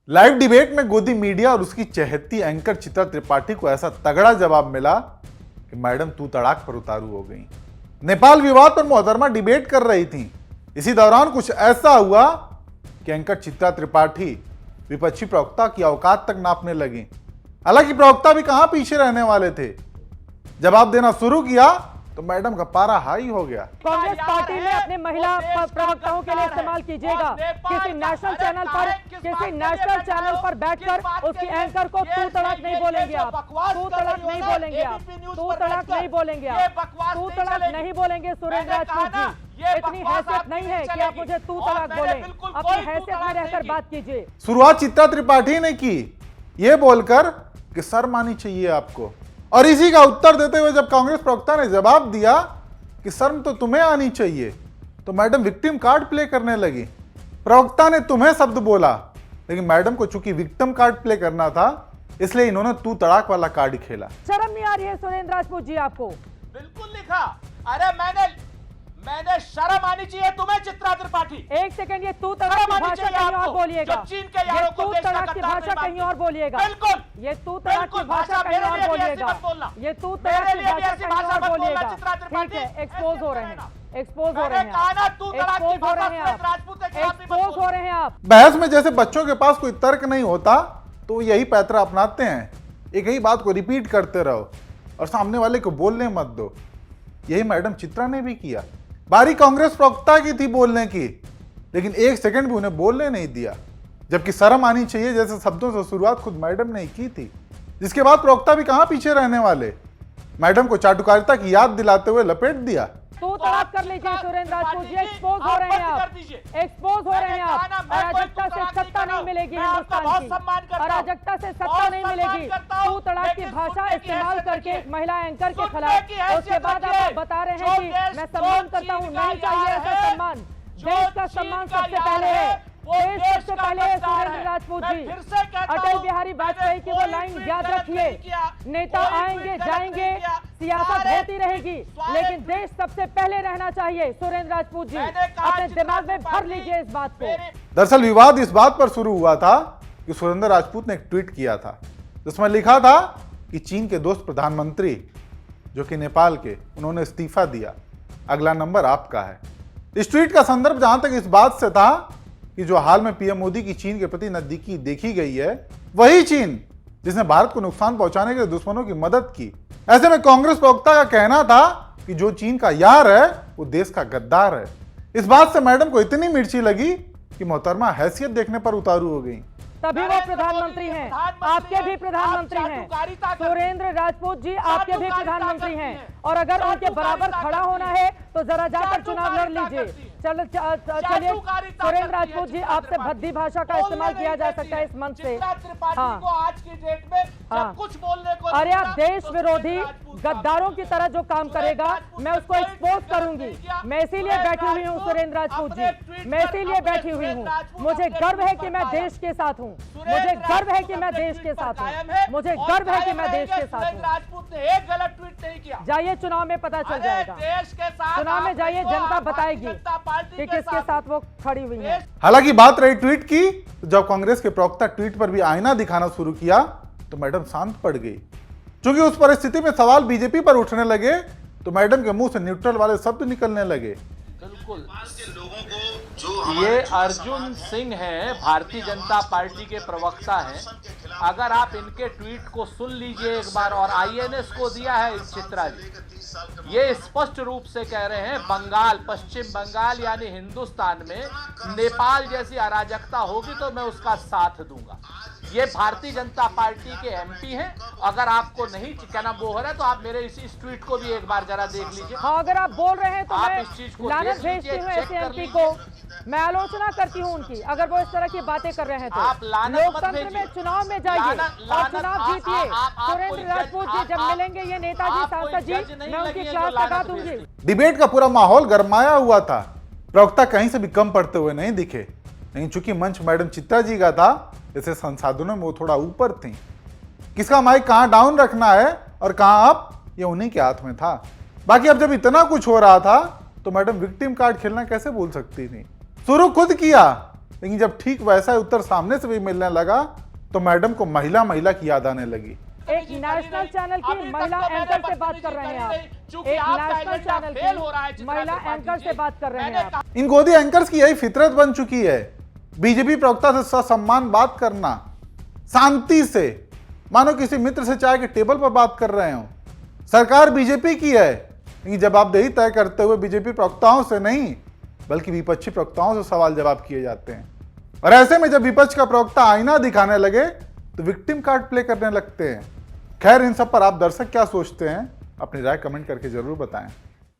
Live debate में गोदी media और उसकी चहेती एंकर चित्रा त्रिपाठी को ऐसा तगड़ा जवाब मिला कि मैडम तू तड़ाक पर उतारू हो गई। नेपाल विवाद पर मोहतरमा डिबेट कर रही थी। इसी दौरान कुछ ऐसा हुआ कि एंकर चित्रा त्रिपाठी विपक्षी प्रवक्ता की औकात तक नापने लगी। हालांकि प्रवक्ता भी कहां पीछे रहने वाले थे। जवाब देना शुरू किया तो मैडम का पारा हाई हो गया। कांग्रेस पार्टी में अपने महिला प्रवक्ताओं के लिए इस्तेमाल कीजिएगा। किसी नेशनल चैनल पर बैठकर उसकी एंकर को तू तड़ाक नहीं बोलेंगे आप। तू तड़ाक नहीं बोलेंगे आप। तू तड़ाक नहीं बोलेंगे आप। तू तड़ाक नहीं बोलेंगे सुरेंद्र राजपूत जी। इतनी हैसियत नहीं है कि आप मुझे तू तड़ाक बोलें। अपनी हैसियत में रहकर बात कीजिए। शुरुआत चित्रा त्रिपाठी ने की ये बोलकर कि शर्म आनी चाहिए आपको, और इसी का उत्तर देते हुए जब कांग्रेस प्रवक्ता ने जवाब दिया कि शर्म तो तुम्हें आनी चाहिए, तो मैडम विक्टिम कार्ड प्ले करने लगी। प्रवक्ता ने तुम्हें शब्द बोला, लेकिन मैडम को चूंकि विक्टिम कार्ड प्ले करना था, इसलिए इन्होंने तू तड़ाक वाला कार्ड खेला। शर्म नहीं आ रही है सुरेंद्र राजपूत जी आपको? बिल्कुल लिखा। अरे मैंने शर्म आनी चाहिए तुम्हें चित्रा त्रिपाठी। एक सेकंड, ये तू तड़ाक की भाषा कहीं और बोलिएगा। चीन के यारों को तू तड़ाक की भाषा कहीं और बोलिएगा। बिल्कुल, ये तू तड़ाक की भाषा कहीं और बोलिएगा। ये तू तड़ाक की भाषा कहीं और बोलिएगा। ठीक है, एक्सपोज हो रहे हैं, एक्सपोज हो रहे हैं, एक्सपोज हो रहे हैं आप, एक्सपोज हो रहे हैं आप। बहस में जैसे बच्चों के पास कोई तर्क नहीं होता तो यही पैतरा अपनाते हैं। एक ही बात को रिपीट करते रहो और सामने वाले को बोलने मत दो। यही मैडम चित्रा ने भी किया। बारी कांग्रेस प्रवक्ता की थी बोलने की, लेकिन एक सेकंड भी उन्हें बोलने नहीं दिया, जबकि शर्म आनी चाहिए जैसे शब्दों से शुरुआत खुद मैडम ने की थी। जिसके बाद प्रवक्ता भी कहां पीछे रहने वाले, मैडम को चाटुकारिता की याद दिलाते हुए लपेट दिया। तू तड़ाक कर लीजिए सुरेंद्र राजपूत जी। एक्सपोज हो रहे हैं आप, एक्सपोज हो रहे हैं आप। अराजकता से सत्ता नहीं मिलेगी हिंदुस्तान की, अराजकता से सत्ता नहीं मिलेगी। तू तड़ाक की भाषा इस्तेमाल करके एक महिला एंकर के खिलाफ, उसके बाद आप बता रहे हैं कि मैं सम्मान करता हूँ। नहीं चाहिए ऐसा सम्मान। देश का सम्मान सबसे पहले है, देश सबसे पहले है सुरेंद्र राजपूत जी। अटल बिहारी वाजपेयी की वो लाइन याद रखिए, नेता आएंगे जाएंगे, सियासत होती रहेगी, लेकिन देश सबसे पहले रहना चाहिए। सुरेंद्र राजपूत जी अपने दिमाग में भर लीजिए इस बात को। दरअसल विवाद इस बात पर शुरू हुआ था कि सुरेंद्र राजपूत ने एक ट्वीट किया था जिसमें लिखा था कि चीन के दोस्त प्रधानमंत्री जो कि नेपाल के, उन्होंने इस्तीफा दिया, अगला नंबर आपका है। इस ट्वीट का संदर्भ जहां तक इस बात से था कि जो हाल में पीएम मोदी की चीन के प्रति नजदीकी देखी गई है, वही चीन जिसने भारत को नुकसान पहुंचाने के लिए दुश्मनों की मदद की। ऐसे में कांग्रेस प्रवक्ता का कहना था कि जो चीन का यार है वो देश का गद्दार है। इस बात से मैडम को इतनी मिर्ची लगी कि मोहतरमा हैसियत देखने पर उतारू हो गई। तभी वो प्रधानमंत्री हैं, आपके भी प्रधानमंत्री हैं। सुरेंद्र राजपूत जी आपके भी प्रधानमंत्री हैं, और अगर उनके बराबर खड़ा होना है तो जरा जाकर चुनाव लड़ लीजिए। चलिए सुरेंद्र राजपूत जी, आपसे भद्दी भाषा का इस्तेमाल किया जा सकता है इस मंच से। हाँ, आज की डेट में जब कुछ बोलने को, अरे आप देश विरोधी गद्दारों की तरह जो काम करेगा मैं उसको एक्सपोज करूंगी। मैं इसीलिए बैठी हुई हूँ सुरेंद्र राजपूत जी, मैं इसीलिए बैठी हुई हूँ। मुझे गर्व है कि मैं देश के साथ हूँ, मुझे गर्व है कि मैं देश के साथ हूँ, मुझे गर्व है कि मैं देश के साथ हूँ। राजपूत ने एक गलत ट्वीट नहीं किया। जाइए चुनाव में पता चल जाएगा, देश के साथ चुनाव में जाइए, जनता बताएगी कि किसके साथ वो खड़ी हुई है। हालांकि बात रही ट्वीट की, तो जब कांग्रेस के प्रवक्ता ट्वीट पर भी आईना दिखाना शुरू किया तो मैडम शांत पड़ गई। क्योंकि उस परिस्थिति में सवाल बीजेपी पर उठने लगे तो मैडम के मुंह से न्यूट्रल वाले शब्द निकलने लगे। बिल्कुल, ये अर्जुन सिंह हैं, भारतीय जनता पार्टी के प्रवक्ता हैं। अगर आप इनके ट्वीट को सुन लीजिए एक बार, और आईएनएस को दिया है इस चित्रा जी, ये स्पष्ट रूप से कह रहे हैं बंगाल, पश्चिम बंगाल यानी हिंदुस्तान में नेपाल जैसी अराजकता होगी तो मैं उसका साथ दूंगा। ये भारतीय जनता पार्टी के एमपी हैं। अगर आपको नहीं क्या नाम वो हो रहा है तो आप मेरे इस ट्वीट को भी एक बार जरा देख लीजिए। हाँ, अगर आप बोल रहे हैं तो आप मैं इस चीज को लानत भेजती हूँ ऐसे एमपी को। मैं आलोचना करती हूँ उनकी, अगर वो इस तरह की बातें कर रहे हैं तो। आप लानत मत लोकतंत्र भेजिए। में चुनाव में जाइए और चुनाव जीतिए। सुरेंद्र राजपूत जी जब मिलेंगे ये नेताजी सांसद जी, मैं उनकी क्लास लगा दूंगी। डिबेट का पूरा माहौल गरमाया हुआ था। प्रवक्ता कहीं से भी कम पड़ते हुए नहीं दिखे, लेकिन चूंकि मंच मैडम चित्रा जी का था, जैसे संसाधनों में वो थोड़ा ऊपर थी। किसका माइक कहां डाउन रखना है और कहां अप, ये उन्हीं के हाथ में था। बाकी अब जब इतना कुछ हो रहा था तो मैडम विक्टिम कार्ड खेलना कैसे भूल सकती थी। शुरू खुद किया लेकिन जब ठीक वैसा ही उत्तर सामने से भी मिलने लगा तो मैडम को महिला महिला की याद आने लगी। एक नेशनल चैनल की महिला एंकर से बात कर रहे हैं आप, एक नेशनल चैनल की महिला एंकर से बात कर रहे हैं आप। इन गोदी एंकर्स की यही फितरत बन चुकी है, बीजेपी प्रवक्ता से ससम्मान बात करना, शांति से, मानो किसी मित्र से चाय के टेबल पर बात कर रहे हो। सरकार बीजेपी की है, लेकिन जवाबदेही तय करते हुए बीजेपी प्रवक्ताओं से नहीं बल्कि विपक्षी प्रवक्ताओं से सवाल जवाब किए जाते हैं। और ऐसे में जब विपक्ष का प्रवक्ता आईना दिखाने लगे तो विक्टिम कार्ड प्ले करने लगते हैं। खैर, इन सब पर आप दर्शक क्या सोचते हैं? अपनी राय कमेंट करके जरूर बताएं।